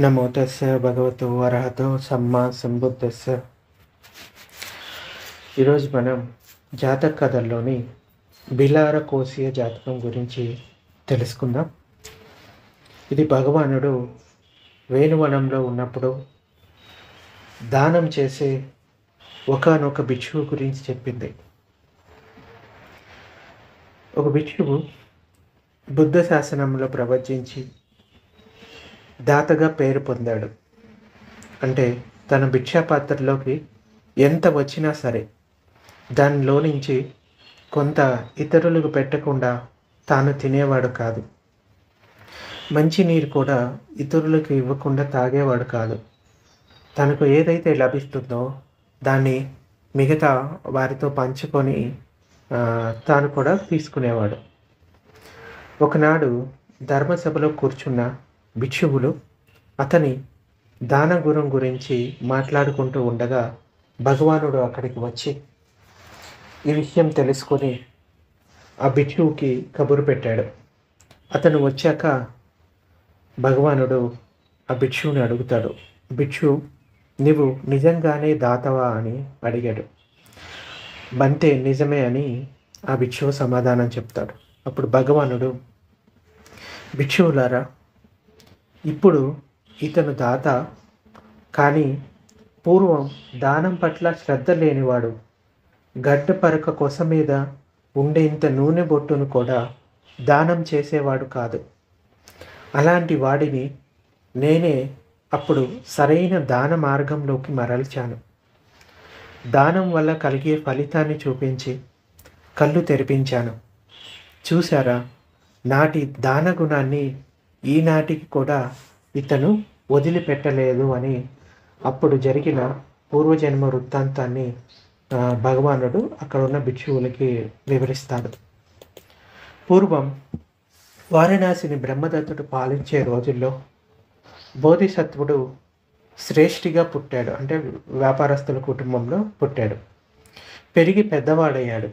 నమో తస్స భగవతో అర్హతో సమ్మా సంబుద్ధస్స. ఈరోజు మనం జాతక కథల్లోని బిలార కోసియ జాతకం గురించి తెలుసుకుందాం. ఇది భగవానుడు వేణువనంలో ఉన్నప్పుడు దానం చేసే ఒకానొక భిక్షువు గురించి చెప్పింది. ఒక భిక్షువు బుద్ధ శాసనంలో ప్రవచించి దాతగా పేరు పొందాడు. అంటే తన భిక్షాపాత్రలోకి ఎంత వచ్చినా సరే దానిలో నుంచి కొంత ఇతరులకు పెట్టకుండా తాను తినేవాడు కాదు. మంచినీరు కూడా ఇతరులకు ఇవ్వకుండా తాగేవాడు కాదు. తనకు ఏదైతే లభిస్తుందో దాన్ని మిగతా వారితో పంచుకొని తాను కూడా తీసుకునేవాడు. ఒకనాడు ధర్మసభలో కూర్చున్న భిక్షువులు అతని దానగుణం గురించి మాట్లాడుకుంటూ ఉండగా భగవానుడు అక్కడికి వచ్చి ఈ విషయం తెలుసుకొని ఆ భిక్షువుకి కబురు పెట్టాడు. అతను వచ్చాక భగవానుడు ఆ భిక్షువుని అడుగుతాడు, భిక్షు నీవు నిజంగానే దాతవా అని అడిగాడు. బంతే నిజమే అని ఆ భిక్షువు సమాధానం చెప్తాడు. అప్పుడు భగవానుడు, భిక్షువులారా, ఇప్పుడు ఇతను దాత, కానీ పూర్వం దానం పట్ల శ్రద్ధ లేనివాడు. గడ్డపరక కొస మీద ఉండే ఇంత నూనె బొట్టును కూడా దానం చేసేవాడు కాదు. అలాంటి వాడిని నేనే అప్పుడు సరైన దాన మార్గంలోకి మరల్చాను. దానం వల్ల కలిగే ఫలితాన్ని చూపించి కళ్ళు తెరిపించాను. చూసారా, నాటి దాన గుణాన్ని ఈనాటికి కూడా ఇతను వదిలిపెట్టలేదు అని అప్పుడు జరిగిన పూర్వజన్మ వృత్తాంతాన్ని భగవానుడు అక్కడ ఉన్న భిక్షువులకి వివరిస్తాడు. పూర్వం వారణాసిని బ్రహ్మదత్తుడు పాలించే రోజుల్లో బోధిసత్వుడు శ్రేష్ఠిగా పుట్టాడు. అంటే వ్యాపారస్తుల కుటుంబంలో పుట్టాడు. పెరిగి పెద్దవాడయ్యాడు.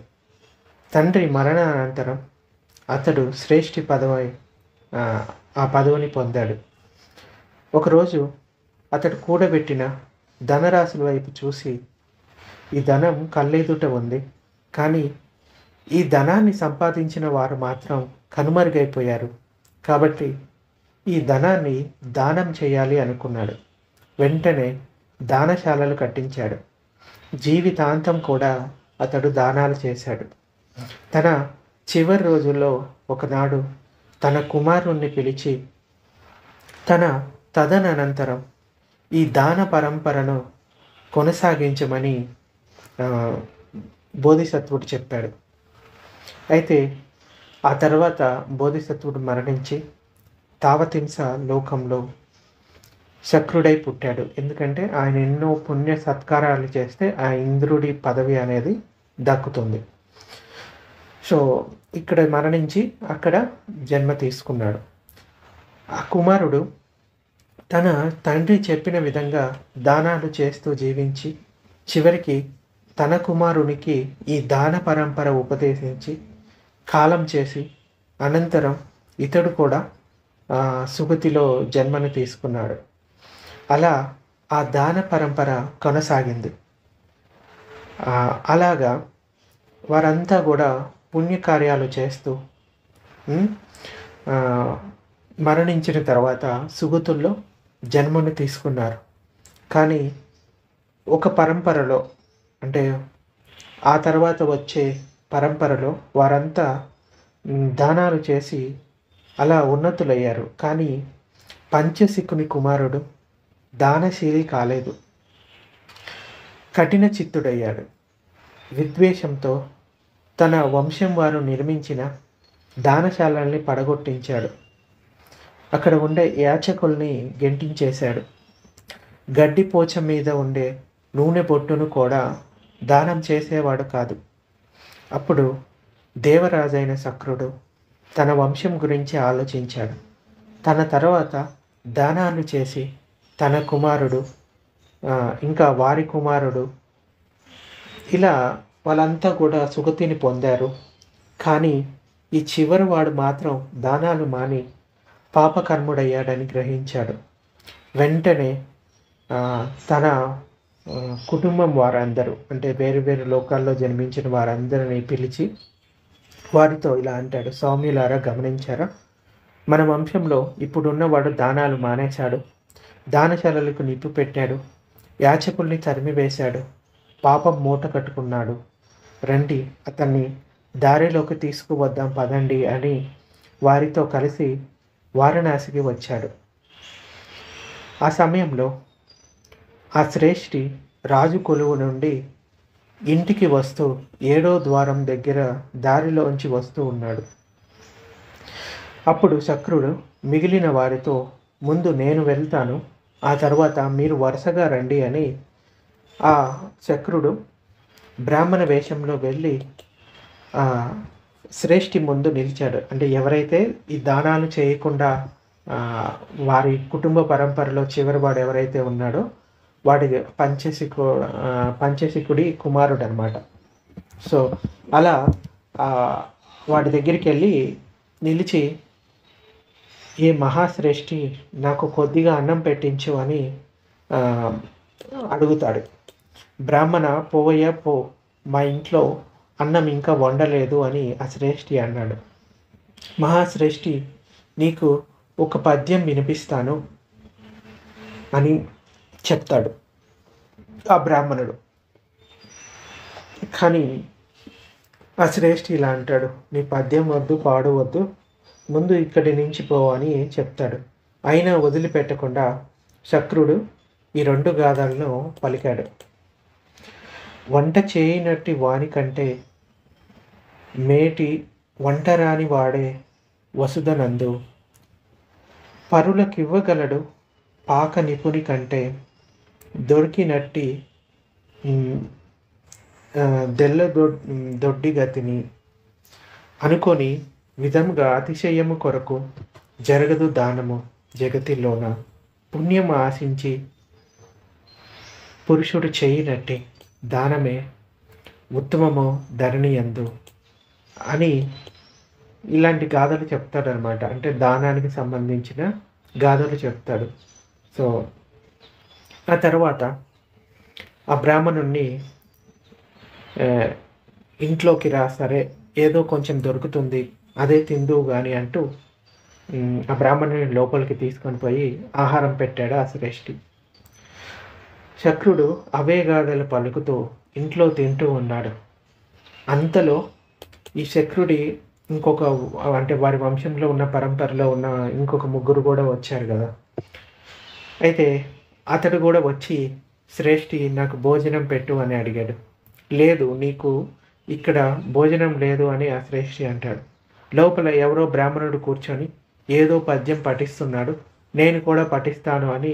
తండ్రి మరణానంతరం అతడు శ్రేష్ఠి ఆ పదవిని పొందాడు. ఒకరోజు అతడు కూడబెట్టిన ధనరాశుల వైపు చూసి, ఈ ధనం కళ్ళెదుట ఉంది, కానీ ఈ ధనాన్ని సంపాదించిన వారు మాత్రం కనుమరుగైపోయారు. కాబట్టి ఈ ధనాన్ని దానం చేయాలి అనుకున్నాడు. వెంటనే దానశాలలు కట్టించాడు. జీవితాంతం కూడా అతడు దానాలు చేశాడు. తన చివరి రోజుల్లో ఒకనాడు తన కుమారుణ్ణి పిలిచి తన తదనంతరం ఈ దాన పరంపరను కొనసాగించమని బోధిసత్వుడు చెప్పాడు. అయితే ఆ తర్వాత బోధిసత్వుడు మరణించి తావతింస లోకంలో శక్రుడై పుట్టాడు. ఎందుకంటే ఆయన ఎన్నో పుణ్య సత్కారాలు చేస్తే ఆ ఇంద్రుడి పదవి అనేది దక్కుతుంది. సో ఇక్కడ మరణించి అక్కడ జన్మ తీసుకున్నాడు. ఆ కుమారుడు తన తండ్రి చెప్పిన విధంగా దానాలు చేస్తూ జీవించి చివరికి తన కుమారునికి ఈ దాన పరంపర ఉపదేశించి కాలం చేసి అనంతరం ఇతడు కూడా సుగతిలో జన్మను తీసుకున్నాడు. అలా ఆ దాన పరంపర కొనసాగింది. అలాగా వారంతా కూడా పుణ్యకార్యాలు చేస్తూ మరణించిన తర్వాత సుగతుల్లో జన్మను తీసుకున్నారు. కానీ ఒక పరంపరలో, అంటే ఆ తర్వాత వచ్చే పరంపరలో వారంతా దానాలు చేసి అలా ఉన్నతులయ్యారు. కానీ పంచశిఖుని కుమారుడు దానశీలి కాలేదు. కఠిన చిత్తుడయ్యాడు. విద్వేషంతో తన వంశం వారు నిర్మించిన దానశాలల్ని పడగొట్టించాడు. అక్కడ ఉండే యాచకుల్ని గెంటించేశాడు. గడ్డి పోచ మీద ఉండే నూనె బొట్టును కూడా దానం చేసేవాడు కాదు. అప్పుడు దేవరాజైన శక్రుడు తన వంశం గురించి ఆలోచించాడు. తన తర్వాత దానాలు చేసి తన కుమారుడు ఇంకా వారి కుమారుడు ఇలా వాళ్ళంతా కూడా సుగతిని పొందారు. కానీ ఈ చివరి వాడు మాత్రం దానాలు మాని పాపకర్ముడయ్యాడని గ్రహించాడు. వెంటనే తన కుటుంబం వారందరూ, అంటే వేరు వేరు లోకాల్లో జన్మించిన వారందరినీ పిలిచి వారితో ఇలా అంటాడు, సౌమ్యులారా గమనించారా, మన వంశంలో ఇప్పుడున్నవాడు దానాలు మానేశాడు, దానశాలలకు నిప్పు పెట్టాడు, యాచకుల్ని తరిమివేశాడు, పాపం మూట కట్టుకున్నాడు. రండి, అతన్ని దారిలోకి తీసుకువద్దాం పదండి అని వారితో కలిసి వారణాసికి వచ్చాడు. ఆ సమయంలో ఆ శ్రేష్ఠి రాజు కొలువు నుండి ఇంటికి వస్తూ 7వ ద్వారం దగ్గర దారిలోంచి వస్తూ ఉన్నాడు. అప్పుడు శక్రుడు మిగిలిన వారితో, ముందు నేను వెళ్తాను, ఆ తర్వాత మీరు వరుసగా రండి అని ఆ శక్రుడు బ్రాహ్మణ వేషంలో వెళ్ళి శ్రేష్ఠి ముందు నిలిచాడు. అంటే ఎవరైతే ఈ దానాలు చేయకుండా వారి కుటుంబ పరంపరలో చివరివాడు ఎవరైతే ఉన్నాడో వాడి పంచశికుడి కుమారుడు అనమాట. సో అలా వాడి దగ్గరికి వెళ్ళి నిలిచి, ఏ మహాశ్రేష్ఠి నాకు కొద్దిగా అన్నం పెట్టించు అని అడుగుతాడు. బ్రాహ్మణ, పోవయ్యా పో, మా ఇంట్లో అన్నం ఇంకా వండలేదు అని ఆ శ్రేష్ఠి అన్నాడు. మహాశ్రేష్ఠి, నీకు ఒక పద్యం వినిపిస్తాను అని చెప్తాడు ఆ బ్రాహ్మణుడు. కానీ ఆ శ్రేష్ఠి ఇలా అంటాడు, నీ పద్యం వద్దు, పాడు వద్దు, ముందు ఇక్కడి నుంచి పో అని చెప్తాడు. అయినా వదిలిపెట్టకుండా శక్రుడు ఈ 2 గాథలను పలికాడు. వంట చేయనట్టి వానికంటే మేటి వంటరాని వాడే వసుధనందు, పరులకివ్వగలడు పాక నిపుణి కంటే దొరికినట్టి దొడ్డిగతిని అనుకొని విధముగా అతిశయము కొరకు జరగదు దానము జగతిలోన, పుణ్యం ఆశించి పురుషుడు చేయనట్టి దానమే ఉత్తమము ధరణియందు అని ఇలాంటి గాథలు చెప్తాడు అనమాట. అంటే దానానికి సంబంధించిన గాథలు చెప్తాడు. సో ఆ తర్వాత ఆ బ్రాహ్మణుణ్ణి ఇంట్లోకి రా, సరే ఏదో కొంచెం దొరుకుతుంది అదే తిందువు కానీ అంటూ ఆ బ్రాహ్మణుని లోపలికి తీసుకొని పోయి ఆహారం పెట్టాడు ఆ శ్రేష్ఠి. శక్రుడు అవే గాథలు పలుకుతూ ఇంట్లో తింటూ ఉన్నాడు. అంతలో ఈ శక్రుడి ఇంకొక, అంటే వారి వంశంలో ఉన్న పరంపరలో ఉన్న ఇంకొక 3 కూడా వచ్చారు కదా. అయితే అతడు కూడా వచ్చి, శ్రేష్ఠి నాకు భోజనం పెట్టు అని అడిగాడు. లేదు, నీకు ఇక్కడ భోజనం లేదు అని ఆ శ్రేష్ఠి అంటాడు. లోపల ఎవరో బ్రాహ్మణుడు కూర్చొని ఏదో పద్యం పఠిస్తున్నాడు, నేను కూడా పఠిస్తాను అని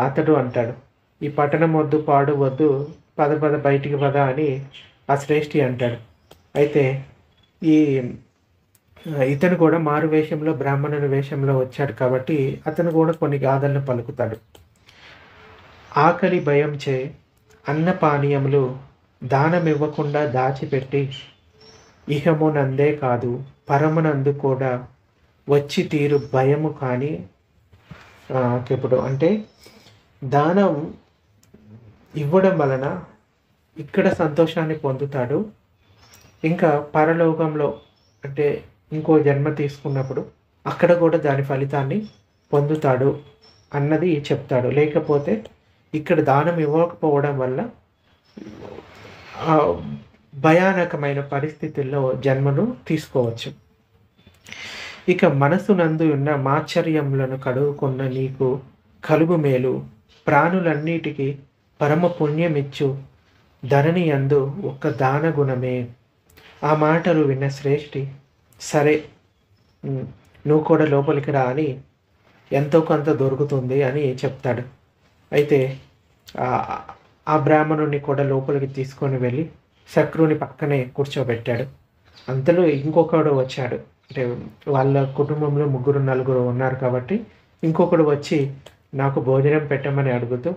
అతడు అంటాడు. ఈ పఠనం వద్దు, పాడు వద్దు, పద బయటికి పద అని ఆ శ్రేష్ఠి అంటాడు. అయితే ఇతను కూడా మారు వేషంలో బ్రాహ్మణుని వేషంలో వచ్చాడు కాబట్టి అతను కూడా కొన్ని గాథలను పలుకుతాడు. ఆకలి భయం చే అన్నపానీయములు దానమివ్వకుండా దాచిపెట్టి ఇహమునందే కాదు పరమునందు కూడా వచ్చి తీరు భయము. కానీ ఇప్పుడు అంటే దానం ఇవ్వడం వలన ఇక్కడ సంతోషాన్ని పొందుతాడు, ఇంకా పరలోకంలో అంటే ఇంకో జన్మ తీసుకున్నప్పుడు అక్కడ కూడా దాని ఫలితాన్ని పొందుతాడు అన్నది చెప్తాడు. లేకపోతే ఇక్కడ దానం ఇవ్వకపోవడం వల్ల భయానకమైన పరిస్థితుల్లో జన్మను తీసుకోవచ్చు. ఇక మనసునందు ఉన్న మాశ్చర్యములను కడుగుకున్న నీకు కలుగు మేలు, ప్రాణులన్నిటికీ పరమ పుణ్యమిచ్చు ధరణి యందు ఒక్క దాన గుణమే. ఆ మాటలు విన్న శ్రేష్ఠి, సరే నువ్వు కూడా లోపలికి రా అని, ఎంతో కొంత దొరుకుతుంది అని చెప్తాడు. అయితే ఆ బ్రాహ్మణుని కూడా లోపలికి తీసుకొని వెళ్ళి శక్రుని పక్కనే కూర్చోబెట్టాడు. అంతలో ఇంకొకడు వచ్చాడు. అంటే వాళ్ళ కుటుంబంలో 3-4 ఉన్నారు కాబట్టి ఇంకొకడు వచ్చి నాకు భోజనం పెట్టమని అడుగుతూ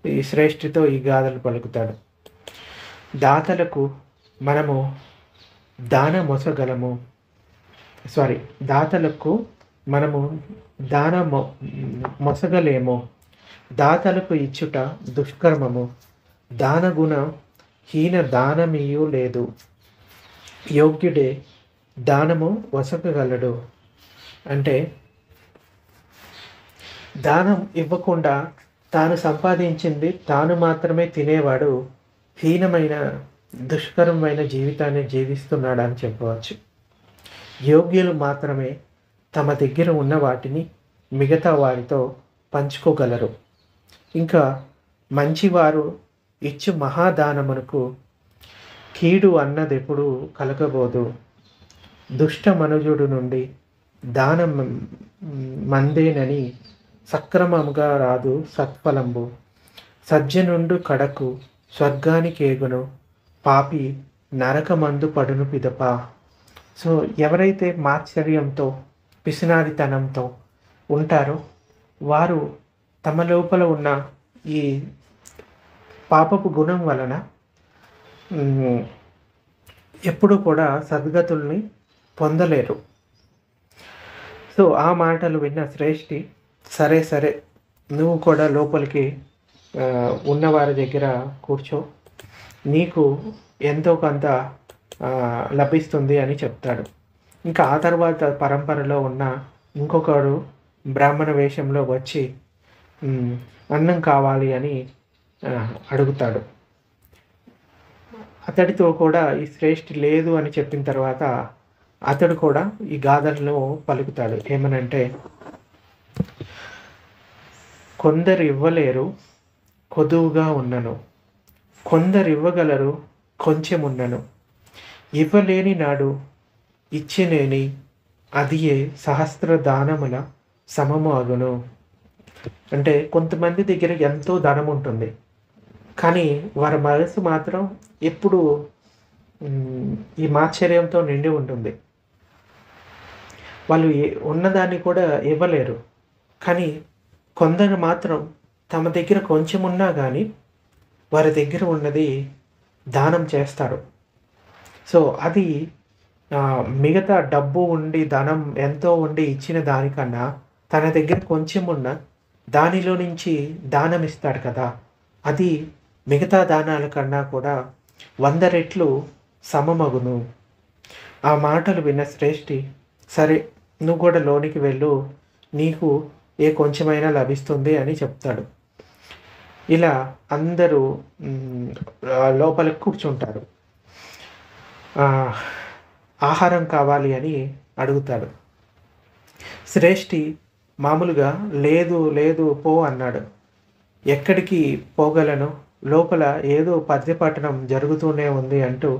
ఈ శ్రేష్ఠితో ఈ గాథలు పలుకుతాడు. దాతలకు మనము దాతలకు మనము దాన మొసగలేమో, దాతలకు ఇచ్చుట దుష్కర్మము, దానగుణ హీన దానమీయు లేదు, యోగ్యుడే దానము వసకగలడు. అంటే దానం ఇవ్వకుండా తాను సంపాదించింది తాను మాత్రమే తినేవాడు హీనమైన దుష్కరమైన జీవితాన్ని జీవిస్తున్నాడని చెప్పవచ్చు. యోగ్యులు మాత్రమే తమ దగ్గర ఉన్న వాటిని మిగతా వారితో పంచుకోగలరు. ఇంకా మంచివారు ఇచ్చు మహాదానమునకు కీడు అన్నదెప్పుడు కలగబోదు. దుష్ట మనుజుడు నుండి దానం మందేనని సక్రమముగా రాదు సత్ఫలంబు. సజ్జనుండు కడకు స్వర్గానికేగును, పాపి నరకమందు పడును పిదప. సో ఎవరైతే మాత్సర్యంతో పిసినారితనంతో ఉంటారో వారు తమ లోపల ఉన్న ఈ పాపపు గుణం వలన ఎప్పుడూ కూడా సద్గతుల్ని పొందలేరు. సో ఆ మాటలు విన్న శ్రేష్ఠి, సరే సరే నువ్వు కూడా లోపలికి ఉన్నవారి దగ్గర కూర్చో, నీకు ఎంతో కొంత లభిస్తుంది అని చెప్తాడు. ఇంకా ఆ తర్వాత పరంపరలో ఉన్న ఇంకొకడు బ్రాహ్మణ వేషంలో వచ్చి అన్నం కావాలి అని అడుగుతాడు. అతడితో కూడా ఈ శ్రేష్ఠి లేదు అని చెప్పిన తర్వాత అతడు కూడా ఈ గాథలను పలుకుతాడు. ఏమనంటే, కొందరు ఇవ్వలేరు కొదువుగా ఉన్నను, కొందరు ఇవ్వగలరు కొంచెం ఉన్నను, ఇవ్వలేని నాడు ఇచ్చినేని అదియే సహస్ర దానముల సమము అగును. అంటే కొంతమంది దగ్గర ఎంతో ధనం ఉంటుంది, కానీ వారి మనసు మాత్రం ఎప్పుడు ఈ మాత్సర్యంతో నిండి ఉంటుంది. వాళ్ళు ఉన్నదాన్ని కూడా ఇవ్వలేరు. కానీ కొందరు మాత్రం తమ దగ్గర కొంచెం ఉన్నా కానీ వారి దగ్గర ఉన్నది దానం చేస్తారు. సో అది మిగతా డబ్బు ఉండి ధనం ఎంతో ఉండి ఇచ్చిన దానికన్నా తన దగ్గర కొంచెం ఉన్న దానిలో నుంచి దానం ఇస్తాడు కదా, అది మిగతా దానాల కన్నా కూడా 100 రెట్లు సమమగును. ఆ మాటలు విన్న శ్రేష్ఠి, సరే నువ్వు కూడా లోనికి వెళ్ళు, నీకు ఏ కొంచెమైనా లభిస్తుంది అని చెప్తాడు. ఇలా అందరూ లోపలికి కూర్చుంటారు. ఆహారం కావాలి అని అడుగుతాడు. శ్రేష్ఠి మామూలుగా లేదు లేదు పో అన్నాడు. ఎక్కడికి పోగలను, లోపల ఏదో పద్యపట్టణం జరుగుతూనే ఉంది అంటూ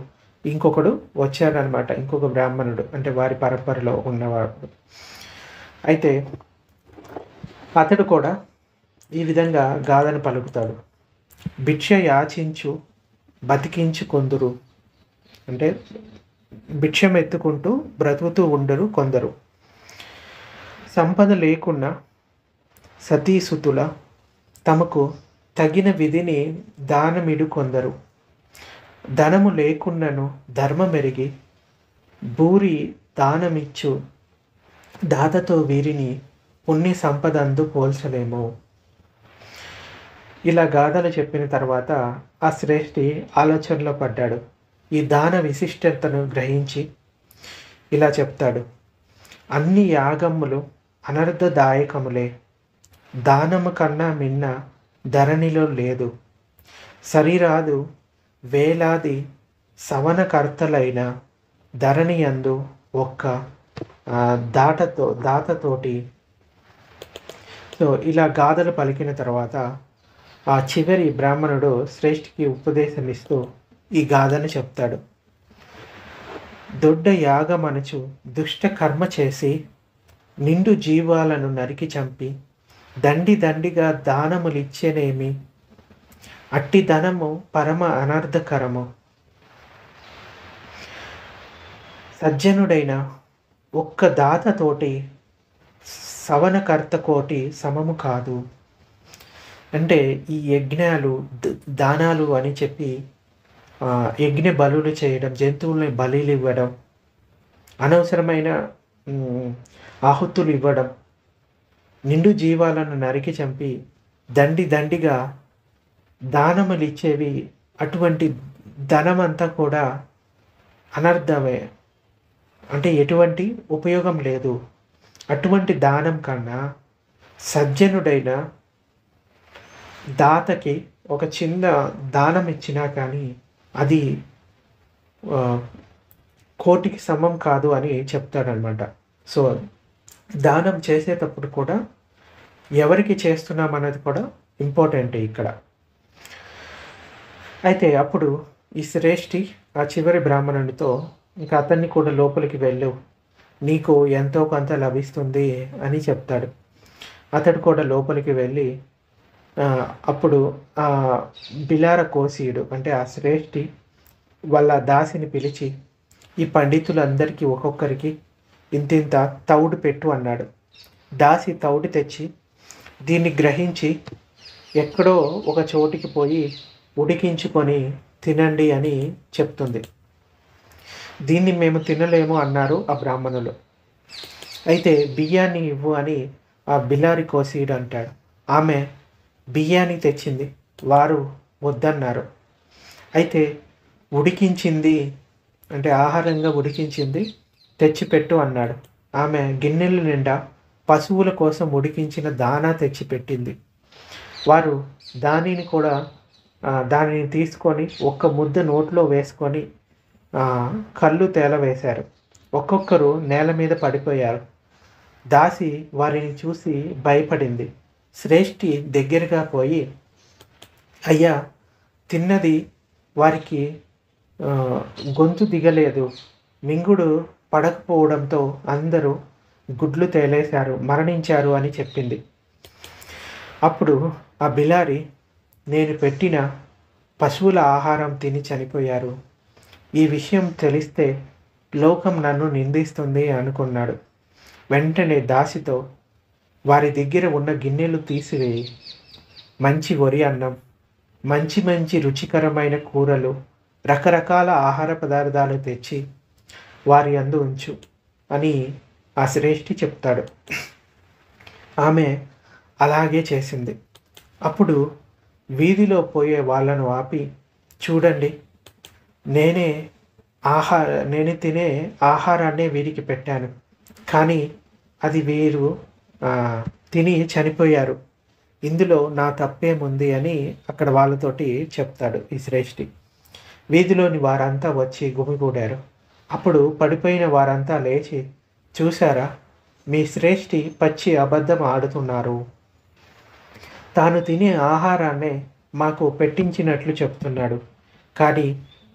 ఇంకొకడు వచ్చాడనమాట. ఇంకొక బ్రాహ్మణుడు, అంటే వారి పరంపరలో ఉన్నవాడు. అయితే అతడు కూడా ఈ విధంగా గాథను పలుకుతాడు. భిక్ష యాచించు బతికించు కొందరు, అంటే భిక్షం ఎత్తుకుంటూ బ్రతుకుతూ ఉండరు కొందరు. సంపద లేకున్నా సతీసుతుల తమకు తగిన విధిని దానమిడు కొందరు. ధనము లేకున్నను ధర్మమెరిగి భూరి దానమిచ్చు దాతతో వీరిని పుణ్య సంపదందు పోల్చలేము. ఇలా గాథలు చెప్పిన తర్వాత ఆ శ్రేష్ఠి ఆలోచనలో పడ్డాడు. ఈ దాన విశిష్టతను గ్రహించి ఇలా చెప్తాడు. అన్ని యాగములు అనర్థదాయకములే, దానము కన్నా మిన్న ధరణిలో లేదు. శరీరాదు వేలాది సవనకర్తలైన ధరణి యందు ఒక్క దాతతోటి. సో ఇలా గాథలు పలికిన తర్వాత ఆ చివరి బ్రాహ్మణుడు శ్రేష్ఠికి ఉపదేశం ఇస్తూ ఈ గాథను చెప్తాడు. దొడ్డ యాగమనుచు దుష్ట కర్మ చేసి నిండు జీవాలను నరికి చంపి దండిగా దానములిచ్చేనేమి, అట్టి ధనము పరమ అనర్థకరము. సజ్జనుడైన ఒక్క దాతతోటి సవనకర్త కోటి సమము కాదు. అంటే ఈ యజ్ఞాలు దానాలు అని చెప్పి యజ్ఞ బలులు చేయడం, జంతువుల్ని బలిలు ఇవ్వడం, అనవసరమైన ఆహుతులు ఇవ్వడం, నిండు జీవాలను నరికి చంపి దండి దండిగా దానములిచ్చేవి. అటువంటి ధనమంతా కూడా అనర్థమే, అంటే ఎటువంటి ఉపయోగం లేదు. అటువంటి దానం కన్నా సజ్జనుడైన దాతకి ఒక చిన్న దానం ఇచ్చినా కానీ అది కోటికి సమం కాదు అని చెప్తాడనమాట. సో దానం చేసేటప్పుడు కూడా ఎవరికి చేస్తున్నాం అన్నది కూడా ఇంపార్టెంట్ ఇక్కడ. అయితే అప్పుడు ఈ శ్రేష్ఠి ఆ చివరి బ్రాహ్మణునితో, ఇంకా అతన్ని కూడా లోపలికి వెళ్ళు, నీకు ఎంతో కొంత లభిస్తుంది అని చెప్తాడు. అతడు కూడా లోపలికి వెళ్ళి అప్పుడు ఆ బిలార కోసీయుడు అంటే ఆ శ్రేష్ఠి వాళ్ళ దాసిని పిలిచి, ఈ పండితులందరికీ ఒక్కొక్కరికి ఇంతింత తౌడు పెట్టు అన్నాడు. దాసి తౌడు తెచ్చి దీన్ని గ్రహించి ఎక్కడో ఒక చోటికి పోయి ఉడికించుకొని తినండి అని చెప్తుంది. దీన్ని మేము తినలేము అన్నారు ఆ బ్రాహ్మణులు. అయితే బియ్యాన్ని ఇవ్వు అని ఆ బిలారి కోసీయుడు అంటాడు. ఆమె బియ్యాన్ని తెచ్చింది, వారు వద్దన్నారు. అయితే ఉడికించింది అంటే ఆహారంగా ఉడికించింది తెచ్చిపెట్టు అన్నాడు. ఆమె గిన్నెల నిండా పశువుల కోసం ఉడికించిన దానా తెచ్చిపెట్టింది. వారు దానిని తీసుకొని ఒక్క ముద్ద నోట్లో వేసుకొని కళ్ళు తేలవేశారు. ఒక్కొక్కరు నేల మీద పడిపోయారు. దాసి వారిని చూసి భయపడింది. శ్రేష్ఠి దగ్గరగా పోయి, అయ్యా, తిన్నది వారికి గొంతు దిగలేదు, మింగుడు పడకపోవడంతో అందరూ గుడ్లు తేలేశారు, మరణించారు అని చెప్పింది. అప్పుడు ఆ బిలారి, నేను పెట్టిన పశువుల ఆహారం తిని చనిపోయారు, ఈ విషయం తెలిస్తే లోకం నన్ను నిందిస్తుంది అనుకున్నాడు. వెంటనే దాసితో, వారి దగ్గర ఉన్న గిన్నెలు తీసివేయి, మంచి వరి అన్నం, మంచి మంచి రుచికరమైన కూరలు, రకరకాల ఆహార పదార్థాలు తెచ్చి వారి యందు ఉంచు అని ఆ శ్రేష్ఠి చెప్తాడు. ఆమె అలాగే చేసింది. అప్పుడు వీధిలో పోయే వాళ్ళను ఆపి, చూడండి, నేను తినే ఆహారాన్నే వీరికి పెట్టాను, కానీ అది వీరు తిని చనిపోయారు, ఇందులో నా తప్పేముంది అని అక్కడ వాళ్ళతోటి చెప్తాడు ఈ శ్రేష్ఠి. వీధిలోని వారంతా వచ్చి గుమిగూడారు. అప్పుడు పడిపోయిన వారంతా లేచి, చూశారా, మీ శ్రేష్ఠి పచ్చి అబద్ధం ఆడుతున్నారు, తాను తినే ఆహారాన్నే మాకు పెట్టించినట్లు చెప్తున్నాడు, కానీ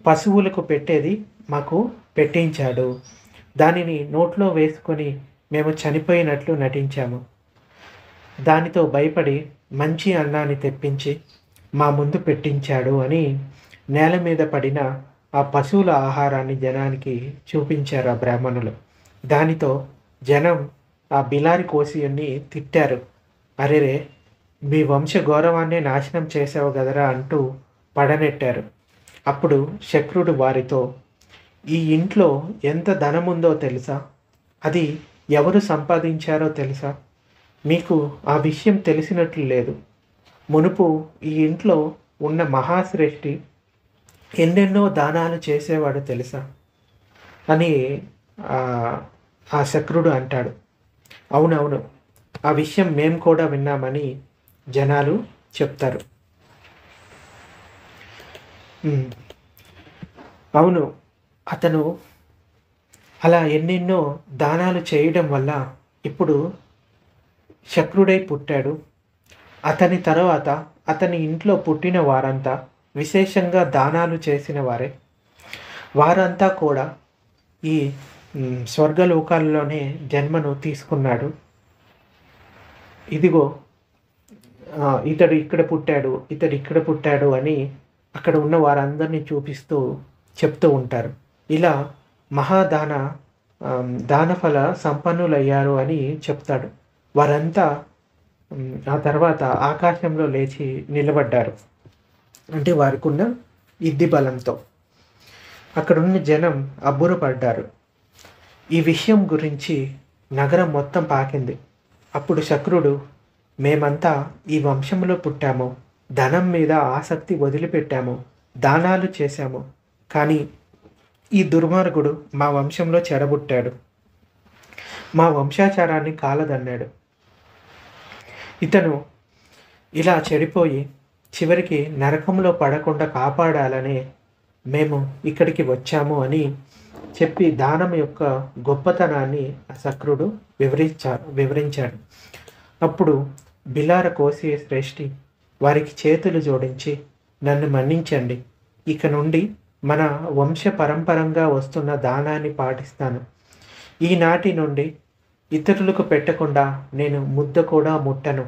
పశువులకు పెట్టేది మాకు పెట్టించాడు, దానిని నోట్లో వేసుకొని మేము చనిపోయినట్లు నటించాము. దానితో భయపడి మంచి అన్నాన్ని తెప్పించి మా ముందు పెట్టించాడు అని నేల మీద పడిన ఆ పశువుల ఆహారాన్ని జనానికి చూపించారు ఆ బ్రాహ్మణులు. దానితో జనం ఆ బిలారి కోసియుని తిట్టారు. అరెరే, మీ వంశ గౌరవాన్నే నాశనం చేసావు గదరా అంటూ పడనెట్టారు. అప్పుడు శక్రుడు వారితో, ఈ ఇంట్లో ఎంత ధనముందో తెలుసా, అది ఎవరు సంపాదించారో తెలుసా, మీకు ఆ విషయం తెలిసినట్లు లేదు. మునుపు ఈ ఇంట్లో ఉన్న మహాశ్రేష్ఠి ఎన్నెన్నో దానాలు చేసేవాడు తెలుసా అని ఆ శక్రుడు అంటాడు. అవునవును, ఆ విషయం మేము కూడా విన్నామని జనాలు చెప్తారు. అవును, అతను అలా ఎన్నెన్నో దానాలు చేయడం వల్ల ఇప్పుడు శక్రుడై పుట్టాడు. అతని తర్వాత అతని ఇంట్లో పుట్టిన వారంతా విశేషంగా దానాలు చేసిన వారే. వారంతా కూడా ఈ స్వర్గలోకాల్లోనే జన్మను తీసుకున్నాడు. ఇదిగో ఇతడు ఇక్కడ పుట్టాడు, ఇతడు ఇక్కడ పుట్టాడు అని అక్కడ ఉన్న వారందరినీ చూపిస్తూ చెప్తూ ఉంటారు. ఇలా దానఫల సంపన్నులయ్యారు అని చెప్తాడు. వారంతా ఆ తర్వాత ఆకాశంలో లేచి నిలబడ్డారు, అంటే వారికి ఉన్న ఇద్ది బలంతో. అక్కడున్న జనం అబ్బురపడ్డారు. ఈ విషయం గురించి నగరం మొత్తం పాకింది. అప్పుడు శక్రుడు, మేమంతా ఈ వంశంలో పుట్టాము, ధనం మీద ఆసక్తి వదిలిపెట్టాము, దానాలు చేశాము, కానీ ఈ దుర్మార్గుడు మా వంశంలో చెడబుట్టాడు, మా వంశాచారాన్ని కాలదన్నాడు. ఇతను ఇలా చెడిపోయి చివరికి నరకంలో పడకుండా కాపాడాలనే మేము ఇక్కడికి వచ్చాము అని చెప్పి దానం యొక్క గొప్పతనాన్ని ఆ శక్రుడు వివరించాడు. అప్పుడు బిలార కోసి శ్రేష్ఠి వారికి చేతులు జోడించి, నన్ను మన్నించండి, ఇక నుండి మన వంశ పరంపరంగా వస్తున్న దానాన్ని పాటిస్తాను. ఈనాటి నుండి ఇతరులకు పెట్టకుండా నేను ముద్ద కూడా ముట్టను,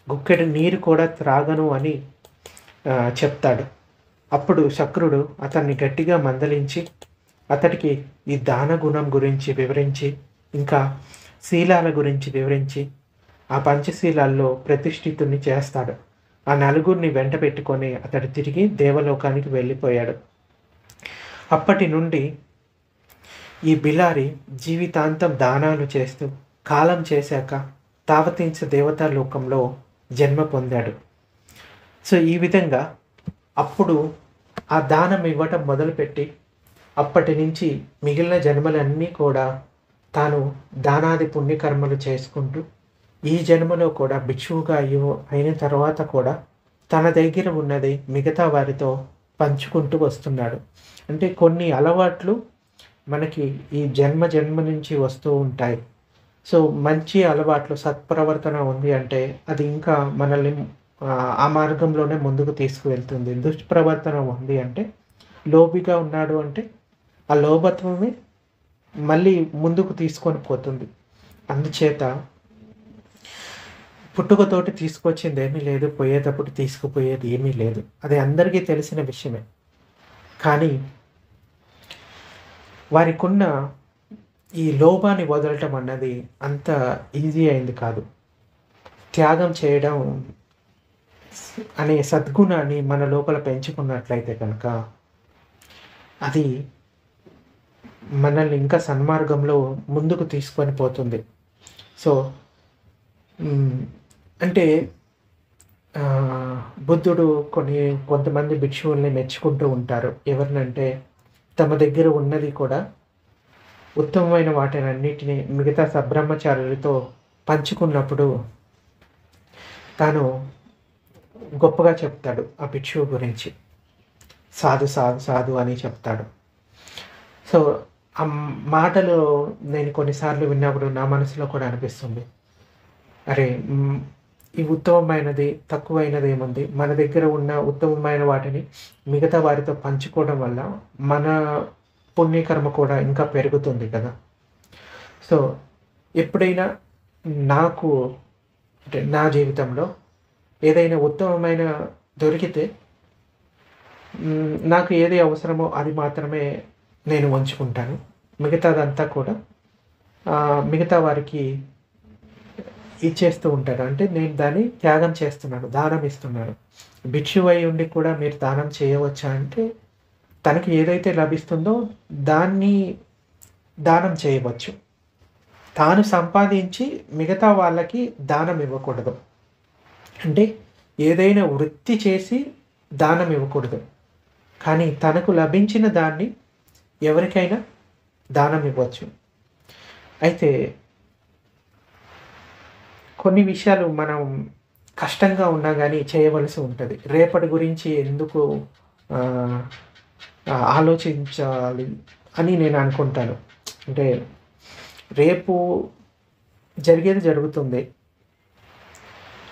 గుక్కెడు నీరు కూడా త్రాగను అని చెప్తాడు. అప్పుడు శక్రుడు అతన్ని గట్టిగా మందలించి అతడికి ఈ దాన గుణం గురించి వివరించి, ఇంకా శీలాల గురించి వివరించి ఆ పంచశీలాల్లో ప్రతిష్ఠితుని చేస్తాడు. ఆ నలుగురిని వెంట పెట్టుకొని అతడు తిరిగి దేవలోకానికి వెళ్ళిపోయాడు. అప్పటి నుండి ఈ బిలారి జీవితాంతం దానాలు చేస్తూ కాలం చేశాక తావతించ దేవతా లోకంలో జన్మ పొందాడు. సో ఈ విధంగా అప్పుడు ఆ దానం ఇవ్వటం మొదలుపెట్టి అప్పటి నుంచి మిగిలిన జన్మలన్నీ కూడా తాను దానాది పుణ్యకర్మలు చేసుకుంటూ ఈ జన్మలో కూడా భిక్షువుగా అయిన తర్వాత కూడా తన దగ్గర ఉన్నది మిగతా వారితో పంచుకుంటూ వస్తున్నాడు. అంటే కొన్ని అలవాట్లు మనకి ఈ జన్మ నుంచి వస్తూ ఉంటాయి. సో మంచి అలవాట్లు సత్ప్రవర్తన ఉంది అంటే అది ఇంకా మనల్ని ఆ మార్గంలోనే ముందుకు తీసుకువెళ్తుంది. దుష్ప్రవర్తన ఉంది అంటే లోబిగా ఉన్నాడు అంటే ఆ లోభత్వమే మళ్ళీ ముందుకు తీసుకొని పోతుంది. అందుచేత పుట్టుకతోటి తీసుకొచ్చింది ఏమీ లేదు, పోయేటప్పుడు తీసుకుపోయేది ఏమీ లేదు, అది అందరికీ తెలిసిన విషయమే. కానీ వారికున్న ఈ లోభాన్ని వదలటం అన్నది అంత ఈజీ అయింది కాదు. త్యాగం చేయడం అనే సద్గుణాన్ని మన లోపల పెంచుకున్నట్లయితే కనుక అది మనల్ని ఇంకా సన్మార్గంలో ముందుకు తీసుకొని పోతుంది. సో అంటే బుద్ధుడు కొంతమంది భిక్షువుల్ని మెచ్చుకుంటూ ఉంటారు. ఎవరినంటే తమ దగ్గర ఉన్నది కూడా ఉత్తమమైన వాటినన్నిటినీ మిగతా సబ్రహ్మచారులతో పంచుకున్నప్పుడు తాను గొప్పగా చెప్తాడు ఆ భిక్షువు గురించి. సాధు సాధు సాధు అని చెప్తాడు. సో ఆ మాటలు నేను కొన్నిసార్లు విన్నప్పుడు నా మనసులో కూడా అనిపిస్తుంది, అరే ఈ ఉత్తమమైనది తక్కువైనది ఏముంది, మన దగ్గర ఉన్న ఉత్తమమైన వాటిని మిగతా వారితో పంచుకోవడం వల్ల మన పుణ్యకర్మ కూడా ఇంకా పెరుగుతుంది కదా. సో ఎప్పుడైనా నాకు అంటే నా జీవితంలో ఏదైనా ఉత్తమమైన దొరికితే నాకు ఏది అవసరమో అది మాత్రమే నేను ఉంచుకుంటాను. మిగతాదంతా కూడా మిగతా వారికి ఇచ్చేస్తూ ఉంటాను. అంటే నేను దాన్ని త్యాగం చేస్తున్నాను, దానం ఇస్తున్నాను. భిక్షువు అయి ఉండి కూడా మీరు దానం చేయవచ్చా అంటే తనకి ఏదైతే లభిస్తుందో దాన్ని దానం చేయవచ్చు. తాను సంపాదించి మిగతా వాళ్ళకి దానం ఇవ్వకూడదు. అంటే ఏదైనా వృత్తి చేసి దానం ఇవ్వకూడదు, కానీ తనకు లభించిన దాన్ని ఎవరికైనా దానం ఇవ్వచ్చు. అయితే కొన్ని విషయాలు మనం కష్టంగా ఉన్నా కానీ చేయవలసి ఉంటుంది. రేపటి గురించి ఎందుకు ఆలోచించాలి అని నేను అనుకుంటాను. అంటే రేపు జరిగేది జరుగుతుంది.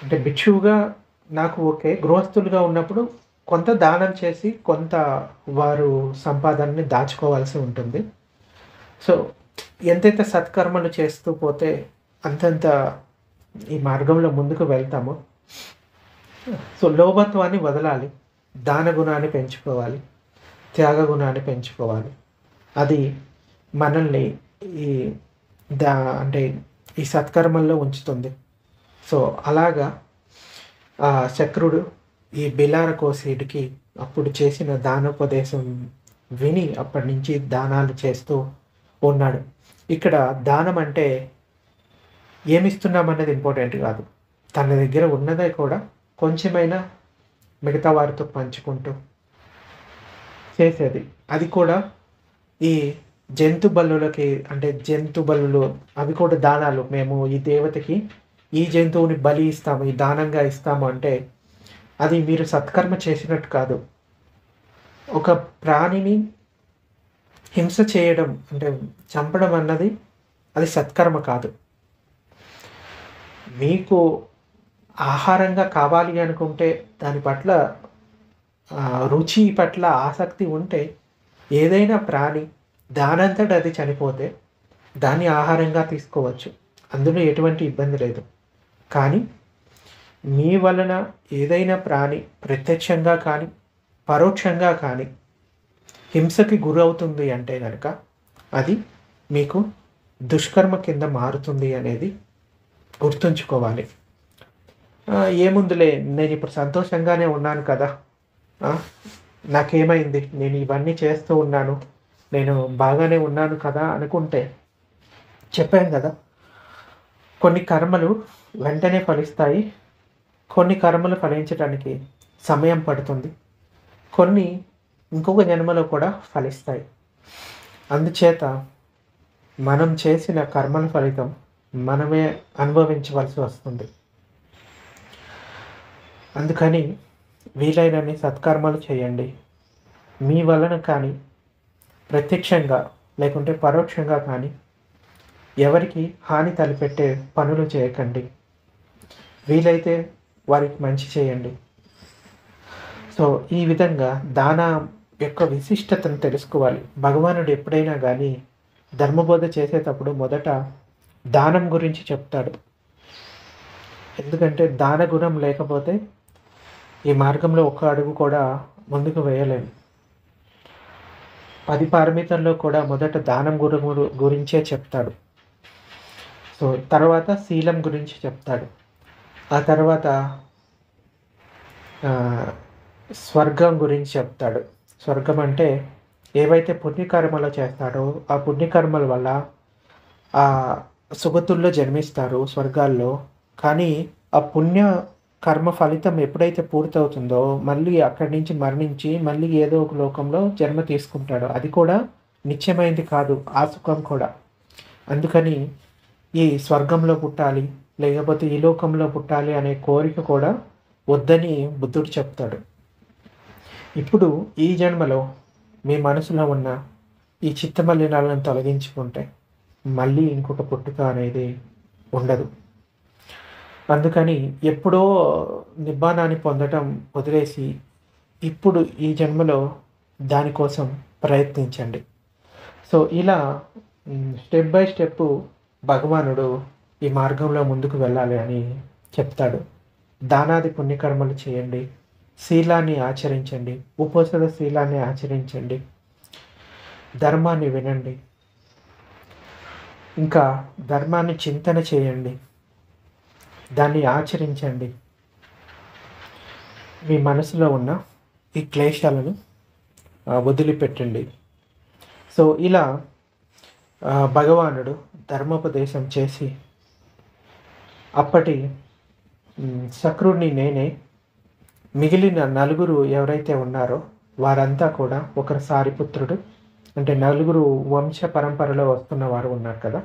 అంటే భిక్షువుగా నాకు ఓకే, గృహస్థులుగా ఉన్నప్పుడు కొంత దానం చేసి కొంత వారు సంపాదనని దాచుకోవాల్సి ఉంటుంది. సో ఎంతైతే సత్కర్మలు చేస్తూ పోతే అంతంత ఈ మార్గంలో ముందుకు వెళ్తాము. సో లోభత్వాన్ని వదలాలి, దాన గుణాన్ని పెంచుకోవాలి, త్యాగ గుణాన్ని పెంచుకోవాలి. అది మనల్ని ఈ అంటే ఈ సత్కర్మల్లో ఉంచుతుంది. సో అలాగా శక్రుడు ఈ బిలార కోసేటికి అప్పుడు చేసిన దానోపదేశం విని అప్పటి నుంచి దానాలు చేస్తూ ఉన్నాడు. ఇక్కడ దానం అంటే ఏమిస్తున్నామన్నది ఇంపార్టెంట్ కాదు. తన దగ్గర ఉన్నదే కూడా కొంచెమైనా మిగతా వారితో పంచుకుంటూ చేసేది. అది కూడా ఈ జంతు బలులకి అంటే జంతు బలులు అవి కూడా దానాలు. మేము ఈ దేవతకి ఈ జంతువుని బలి ఇస్తాము, ఈ దానంగా ఇస్తాము అంటే అది మీరు సత్కర్మ చేసినట్టు కాదు. ఒక ప్రాణిని హింస చేయడం అంటే చంపడం అన్నది అది సత్కర్మ కాదు. మీకు ఆహారంగా కావాలి అనుకుంటే దాని పట్ల రుచి పట్ల ఆసక్తి ఉంటే ఏదైనా ప్రాణి దానంతట అది చనిపోతే దాన్ని ఆహారంగా తీసుకోవచ్చు. అందులో ఎటువంటి ఇబ్బంది లేదు. కానీ మీ వలన ఏదైనా ప్రాణి ప్రత్యక్షంగా కానీ పరోక్షంగా కానీ హింసకి గురవుతుంది అంటే కనుక అది మీకు దుష్కర్మ కింద మారుతుంది అనేది గుర్తుంచుకోవాలి. ఏముందిలే, నేను ఇప్పుడు సంతోషంగానే ఉన్నాను కదా, నాకేమైంది, నేను ఇవన్నీ చేస్తూ ఉన్నాను, నేను బాగానే ఉన్నాను కదా అనుకుంటే చెప్పాను కదా, కొన్ని కర్మలు వెంటనే ఫలిస్తాయి, కొన్ని కర్మలు ఫలించడానికి సమయం పడుతుంది, కొన్ని ఇంకొక జన్మలో కూడా ఫలిస్తాయి. అందుచేత మనం చేసిన కర్మల ఫలితం మనమే అనుభవించవలసి వస్తుంది. అందుకని వీలైనన్ని సత్కర్మలు చేయండి. మీ వలన కానీ ప్రత్యక్షంగా లేకుంటే పరోక్షంగా కానీ ఎవరికి హాని తలపెట్టే పనులు చేయకండి. వీలైతే వారికి మంచి చేయండి. సో ఈ విధంగా దాన యొక్క విశిష్టతను తెలుసుకోవాలి. భగవానుడు ఎప్పుడైనా కానీ ధర్మబోధ చేసేటప్పుడు మొదట దానం గురించి చెప్తాడు. ఎందుకంటే దాన గుణం లేకపోతే ఈ మార్గంలో ఒక్క అడుగు కూడా ముందుకు వేయలేము. 10 పారమితుల్లో కూడా మొదట దానం గురించే చెప్తాడు. సో తర్వాత శీలం గురించి చెప్తాడు. ఆ తర్వాత స్వర్గం గురించి చెప్తాడు. స్వర్గం అంటే ఏవైతే పుణ్యకర్మలు చేస్తాడో ఆ పుణ్యకర్మల వల్ల ఆ సుగతుల్లో జన్మిస్తారు స్వర్గాల్లో. కానీ ఆ పుణ్య కర్మ ఫలితం ఎప్పుడైతే పూర్తవుతుందో మళ్ళీ అక్కడి నుంచి మరణించి మళ్ళీ ఏదో ఒక లోకంలో జన్మ తీసుకుంటాడు. అది కూడా నిత్యమైంది కాదు, ఆ సుఖం కూడా. అందుకని ఈ స్వర్గంలో పుట్టాలి లేకపోతే ఈ లోకంలో పుట్టాలి అనే కోరిక కూడా వద్దని బుద్ధుడు చెప్తాడు. ఇప్పుడు ఈ జన్మలో మీ మనసులో ఉన్న ఈ చిత్తమలినాలను తొలగించుకుంటే మళ్ళీ ఇంకొక పుట్టుక అనేది ఉండదు. అందుకని ఎప్పుడో నిబ్బానాన్ని పొందటం వదిలేసి ఇప్పుడు ఈ జన్మలో దానికోసం ప్రయత్నించండి. సో ఇలా స్టెప్ బై స్టెప్ భగవానుడు ఈ మార్గంలో ముందుకు వెళ్ళాలి అని చెప్తాడు. దానాది పుణ్యకర్మలు చేయండి, శీలాన్ని ఆచరించండి, ఉపోసద శీలాన్ని ఆచరించండి, ధర్మాన్ని వినండి, ఇంకా ధర్మాన్ని చింతన చేయండి, దాన్ని ఆచరించండి. మీ మనసులో ఉన్న ఈ క్లేశాలను వదిలిపెట్టండి. సో ఇలా భగవానుడు ధర్మోపదేశం చేసి అప్పటి శక్రుడిని నేనే మిగిలిన 4 ఎవరైతే ఉన్నారో వారంతా కూడా ఒకరు సారిపుత్రుడు అంటే 4 వంశ పరంపరలో వస్తున్న వారు ఉన్నారు కదా,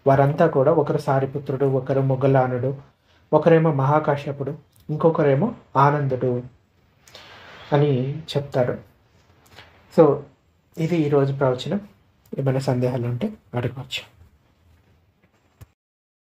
వారంతా కూడా ఒకరు సారిపుత్రుడు, ఒకరు మొగలానుడు, ఒకరేమో మహాకాశ్యపుడు, ఇంకొకరేమో ఆనందుడు అని చెప్తాడు. సో ఇది ఈరోజు ప్రవచనం. ఏమైనా సందేహాలు ఉంటే అడగవచ్చు.